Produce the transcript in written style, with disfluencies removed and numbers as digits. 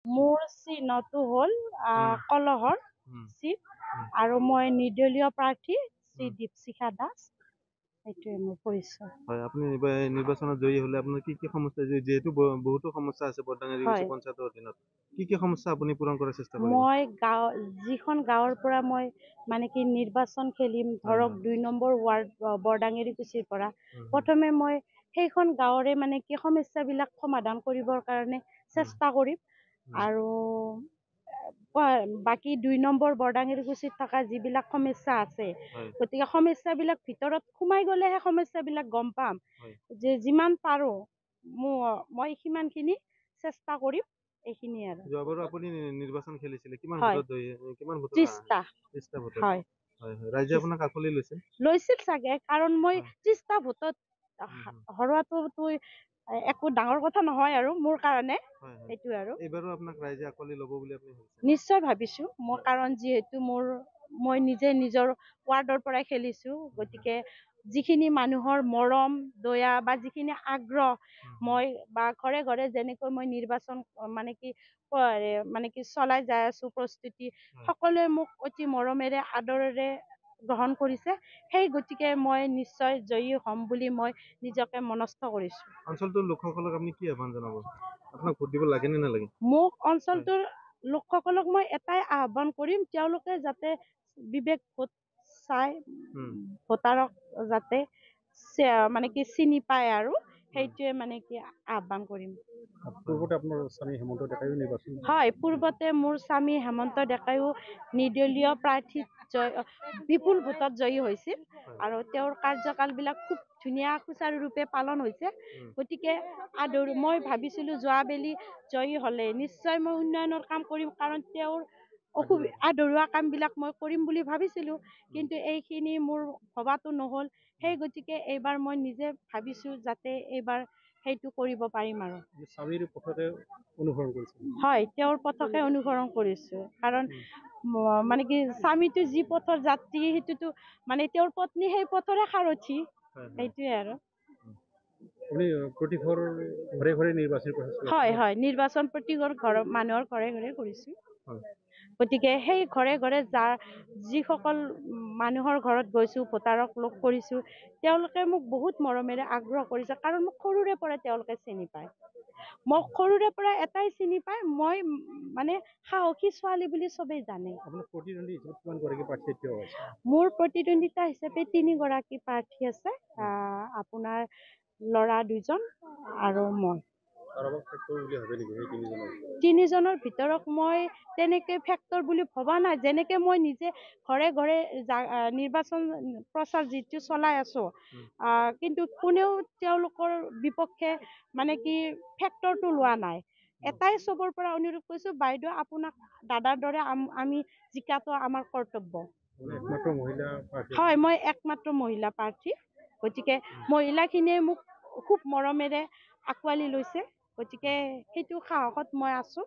মোৰ চিহ্নটো হ'ল কলহৰ চিট আৰু মই নিৰ্দলীয় প্ৰাৰ্থী শ্ৰী দীপশিখা দাস। সেইটোৱে মোৰ পৰিচয়। হয়, আপুনি নিৰ্বাচনত জয়ী হলে আপোনাৰ কি সমস্যা, যেহেতু বহুতো সমস্যা আছে বৰডাঙাৰী পঞ্চায়তৰ অধীনত, কি সমস্যা আপুনি পূৰণ কৰাৰ চেষ্টা কৰিব? মই যিখন গাঁৱৰ পৰা মই মানে কি নিৰ্বাচন খেলিম, ধৰক 2 নম্বৰ ৱাৰ্ড বৰডাঙেৰীকুছিৰ পৰা, প্ৰথমে মই সেইখন গাঁৱৰে মানে কি সমস্যাবিলাক সমাধান কৰিবৰ কাৰণে চেষ্টা কৰিম। আৰু বাকী 2 নম্বৰ বৰডাঙেৰীকুছিত থকা যিবিলাক সমস্যা আছে, গতিকে সমস্যাবিলাক ভিতৰত সোমাই গ'লেহে সমস্যাবিলাক গম পাম। যে যিমান পাৰো মই সিমানখিনি চেষ্টা কৰিম। এইখিনি আৰু যোৱাবাৰো আপুনি নিৰ্বাচন খেলিছিলে, কিমান ভোটত 30টা ভোটত? হয় হয়, ৰাইজে আপোনাক আঁকোৱালি লৈছিল চাগে, কাৰণ মই 30টা ভোটত হৰোৱাটো একো ডাঙৰ কথা নহয় আৰু মোৰ কাৰণে। সেইটো আৰু এইবাৰো আপোনাক ৰাইজে আঁকোৱালি ল'ব বুলি আপুনি ভাবিছে? নিশ্চয় ভাবিছো মই, কাৰণ যিহেতু মই নিজে নিজৰ ৱাৰ্ডৰ পৰাই খেলিছো, গতিকে যিখিনি মানুহৰ মৰম দয়া বা যিখিনি আগ্ৰহ, মই বা ঘৰে ঘৰে যেনেকৈ মই নিৰ্বাচন মানে কি চলাই যাই আছো প্ৰস্তুতি, সকলোৱে মোক অতি মৰমেৰে আদৰেৰে গ্ৰহণ কৰিছে। সেই গতিকে মই নিশ্চয় জয়ী হ'ম বুলি মই নিজকে মনস্থ কৰিছো। অঞ্চলটোৰ লোকসকলক আপুনি কি আহ্বান জনাব? আপোনাক ভোট দিব লাগে নে নালাগে? মোক অঞ্চলটোৰ লোকসকলক মই এটাই আহ্বান কৰিম, তেওঁলোকে যাতে বিবেক ভোট চাই ভোটাৰক যাতে মানে কি চিনি পায়, আৰু সেইটোৱে মানে কি আহ্বান কৰিম। পূৰ্বতে আপোনাৰ স্বামী হেমন্ত ডেকাইও নিৰ্বাচন? হয়, পূৰ্বতে মোৰ স্বামী হেমন্ত ডেকাইও নিৰ্দলীয় প্ৰাৰ্থীত বিপুল ভোটত জয়ী হৈছিল, আৰু তেওঁৰ কাৰ্যকালবিলাক খুব ধুনীয়া সুচাৰুৰূপে পালন হৈছে। গতিকে মই ভাবিছিলো যোৱাবেলি জয়ী হলে নিশ্চয় মই উন্নয়নৰ কাম কৰিম, কাৰণ তেওঁৰ আধৰুৱা কামবিলাক মই কৰিম বুলি ভাবিছিলো, কিন্তু এইখিনি মোৰ ভবাটো নহল। সেই গতিকে এইবাৰ মই নিজে ভাবিছো যাতে এইবাৰ সেইটো কৰিব পাৰিম। আৰু স্বামীৰ পথকে অনুসৰণ কৰিছে? হয়, তেওঁৰ পথকে অনুসৰণ কৰিছো, কাৰণ মানে কি স্বামীটো যি পথৰ যাত্ৰী, সেইটোতো মানে তেওঁৰ পত্নী সেই পথৰে সাৰথি। সেইটোৱে আৰু প্ৰতি ঘৰে ঘৰে নিৰ্বাচন? হয় হয়, নিৰ্বাচন প্ৰতি মানুহৰ ঘৰে ঘৰে কৰিছো। গতিকে সেই ঘৰে ঘৰে যিসকল মানুহৰ ঘৰত গৈছো, ভোটাৰক লগ কৰিছো, তেওঁলোকে মোক বহুত মৰমেৰে আগ্ৰহ কৰিছে, কাৰণ মোক সৰুৰে পৰা তেওঁলোকে চিনি পায়। মোক সৰুৰে পৰা এটাই চিনি পায়, মই মানে সাহসী ছোৱালী বুলি চবেই জানে। মোৰ প্ৰতিদ্বন্দ্বিতা হিচাপে 3 গৰাকী প্ৰাৰ্থী আছে, আপোনাৰ ল'ৰা 2জন আৰু মই। 3জনৰ ভিতৰত মই তেনেকে ফেক্টৰ বুলি ভবা নাই। যেনেকে মই নিজে ঘৰে ঘৰে নিৰ্বাচন প্ৰচাৰ যিটো চলাই আছো, কিন্তু কোনেও তেওঁলোকৰ বিপক্ষে মানে কি ফেক্টৰটো লোৱা নাই। এটাই চবৰ পৰা অনুৰোধ কৰিছো, বাইদেউ আপোনাক দাদাৰ দৰে আমি জিকাটো আমাৰ কৰ্তব্য। হয়, মই একমাত্ৰ মহিলা প্ৰাৰ্থী, গতিকে মহিলাখিনিয়ে মোক খুব মৰমেৰে আঁকোৱালি লৈছে, গতিকে সেইটো সাহসত মই আছো।